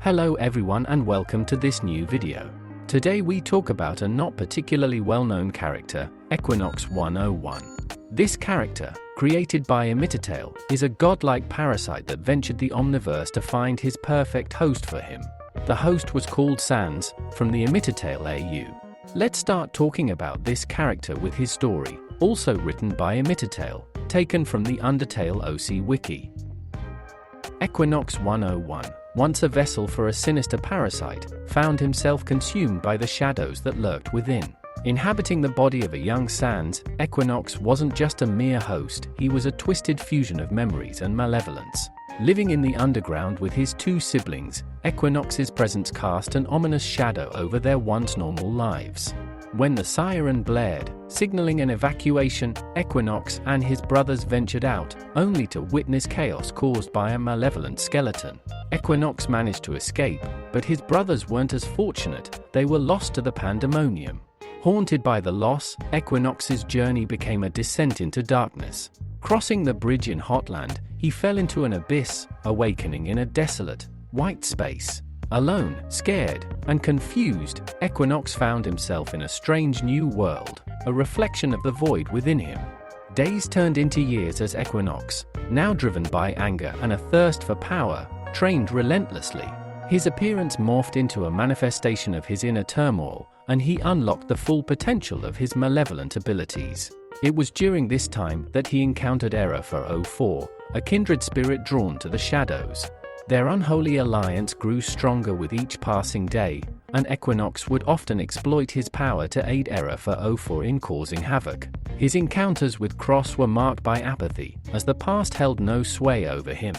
Hello everyone and welcome to this new video. Today we talk about a not particularly well-known character, Equinox 101. This character, created by Equinox, is a godlike parasite that ventured the Omniverse to find his perfect host for him. The host was called Sans, from the Equinox AU. Let's start talking about this character with his story, also written by Equinox, taken from the Undertale OC Wiki. Equinox 101, once a vessel for a sinister parasite, found himself consumed by the shadows that lurked within. Inhabiting the body of a young Sans, Equinox wasn't just a mere host, he was a twisted fusion of memories and malevolence. Living in the underground with his two siblings, Equinox's presence cast an ominous shadow over their once normal lives. When the siren blared, signaling an evacuation, Equinox and his brothers ventured out, only to witness chaos caused by a malevolent skeleton. Equinox managed to escape, but his brothers weren't as fortunate, they were lost to the pandemonium. Haunted by the loss, Equinox's journey became a descent into darkness. Crossing the bridge in Hotland, he fell into an abyss, awakening in a desolate, white space. Alone, scared, and confused, Equinox found himself in a strange new world, a reflection of the void within him. Days turned into years as Equinox, now driven by anger and a thirst for power, trained relentlessly. His appearance morphed into a manifestation of his inner turmoil, and he unlocked the full potential of his malevolent abilities. It was during this time that he encountered Error for 04, a kindred spirit drawn to the shadows. Their unholy alliance grew stronger with each passing day, and Equinox would often exploit his power to aid Error for 04 in causing havoc. His encounters with Cross were marked by apathy, as the past held no sway over him.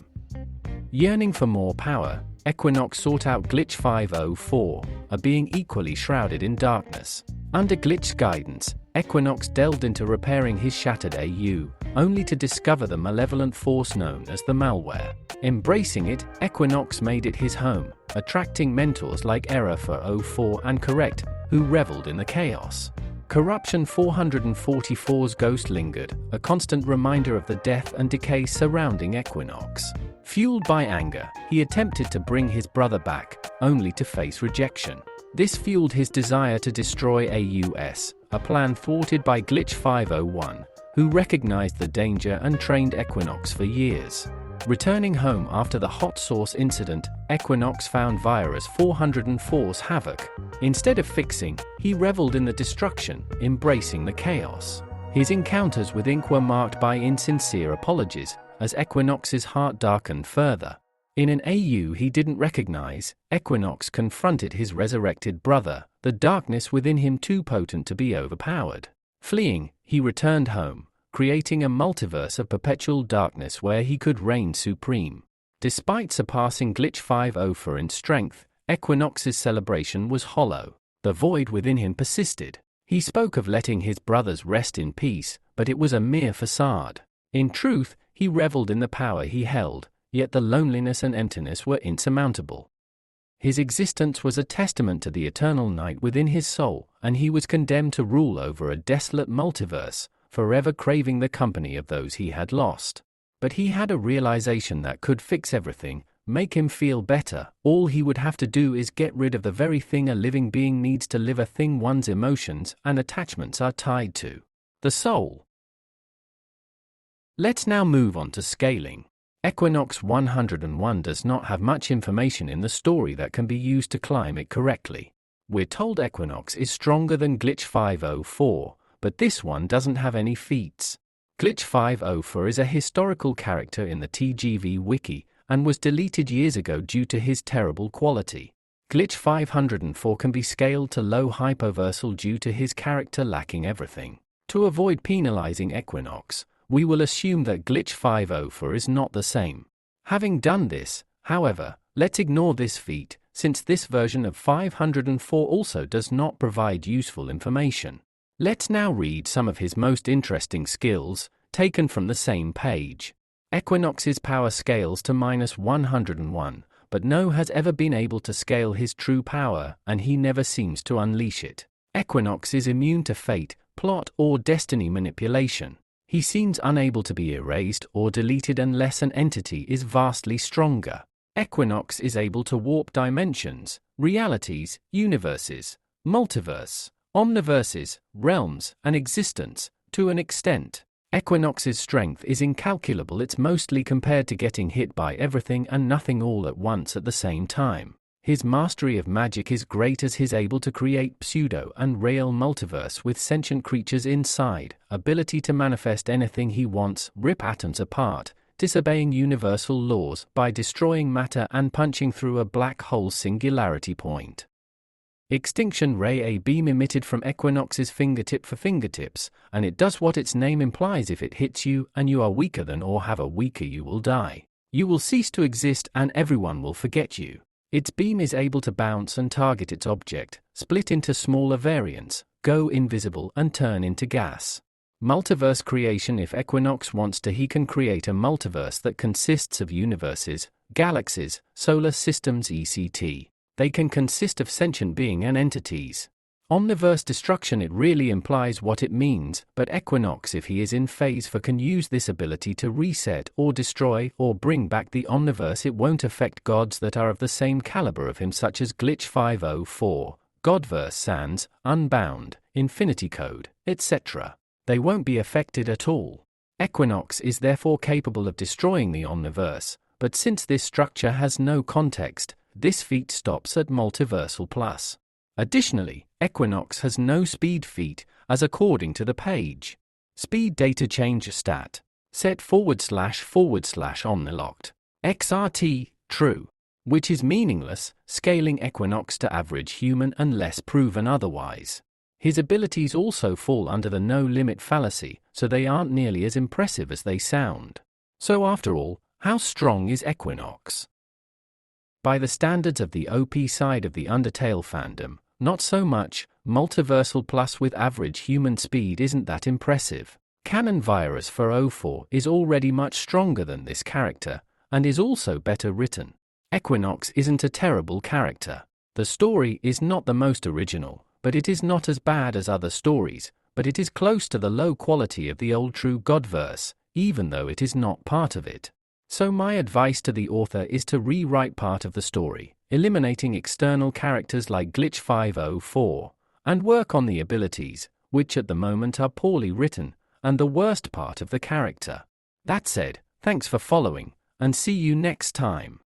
Yearning for more power, Equinox sought out Glitch 504, a being equally shrouded in darkness. Under Glitch's guidance, Equinox delved into repairing his shattered AU, only to discover the malevolent force known as the malware. Embracing it, Equinox made it his home, attracting mentors like Error for 04 and Correct, who reveled in the chaos. Corruption 444's ghost lingered, a constant reminder of the death and decay surrounding Equinox. Fueled by anger, he attempted to bring his brother back, only to face rejection. This fueled his desire to destroy AUS, a plan thwarted by Glitch 501, who recognized the danger and trained Equinox for years. Returning home after the hot sauce incident, Equinox found Virus 404's havoc. Instead of fixing, he reveled in the destruction, embracing the chaos. His encounters with Ink were marked by insincere apologies, as Equinox's heart darkened further. In an AU he didn't recognize, Equinox confronted his resurrected brother, the darkness within him too potent to be overpowered. Fleeing, he returned home, creating a multiverse of perpetual darkness where he could reign supreme. Despite surpassing Glitch 504 in strength, Equinox's celebration was hollow. The void within him persisted. He spoke of letting his brothers rest in peace, but it was a mere facade. In truth, he reveled in the power he held, yet the loneliness and emptiness were insurmountable. His existence was a testament to the eternal night within his soul, and he was condemned to rule over a desolate multiverse, forever craving the company of those he had lost. But he had a realization that could fix everything, make him feel better. All he would have to do is get rid of the very thing a living being needs to live, a thing one's emotions and attachments are tied to: the soul. Let's now move on to scaling. Equinox 101 does not have much information in the story that can be used to climb it correctly. We're told Equinox is stronger than Glitch 504, but this one doesn't have any feats. Glitch 504 is a historical character in the TGV wiki, and was deleted years ago due to his terrible quality. Glitch 504 can be scaled to low hypoversal due to his character lacking everything. To avoid penalizing Equinox, we will assume that Glitch 504 is not the same. Having done this, however, let's ignore this feat, since this version of 504 also does not provide useful information. Let's now read some of his most interesting skills, taken from the same page. Equinox's power scales to -101, but no has ever been able to scale his true power, and he never seems to unleash it. Equinox is immune to fate, plot, or destiny manipulation. He seems unable to be erased or deleted unless an entity is vastly stronger. Equinox is able to warp dimensions, realities, universes, multiverse, omniverses, realms, and existence, to an extent. Equinox's strength is incalculable. It's mostly compared to getting hit by everything and nothing all at once at the same time. His mastery of magic is great as he's able to create pseudo and real multiverse with sentient creatures inside, ability to manifest anything he wants, rip atoms apart, disobeying universal laws by destroying matter and punching through a black hole's singularity point. Extinction ray, a beam emitted from Equinox's fingertip for fingertips, and it does what its name implies. If it hits you and you are weaker than or have a weaker, you will die. You will cease to exist and everyone will forget you. Its beam is able to bounce and target its object, split into smaller variants, go invisible and turn into gas. Multiverse creation. If Equinox wants to, he can create a multiverse that consists of universes, galaxies, solar systems etc. They can consist of sentient being and entities. Omniverse destruction, it really implies what it means, but Equinox, if he is in phase 4, can use this ability to reset or destroy or bring back the omniverse. It won't affect gods that are of the same caliber of him, such as Glitch 504, Godverse Sans, Unbound, Infinity Code, etc. They won't be affected at all. Equinox is therefore capable of destroying the omniverse, but since this structure has no context, this feat stops at Multiversal Plus. Additionally, Equinox has no speed feat, as according to the page. Speed data change stat. Set / omnilocked. XRT, true. Which is meaningless, scaling Equinox to average human unless proven otherwise. His abilities also fall under the no-limit fallacy, so they aren't nearly as impressive as they sound. So after all, how strong is Equinox? By the standards of the OP side of the Undertale fandom, not so much. Multiversal Plus with average human speed isn't that impressive. Canon Virus 404 is already much stronger than this character, and is also better written. Equinox isn't a terrible character. The story is not the most original, but it is not as bad as other stories, but it is close to the low quality of the old true Godverse, even though it is not part of it. So my advice to the author is to rewrite part of the story, eliminating external characters like Glitch 504, and work on the abilities, which at the moment are poorly written, and the worst part of the character. That said, thanks for following, and see you next time.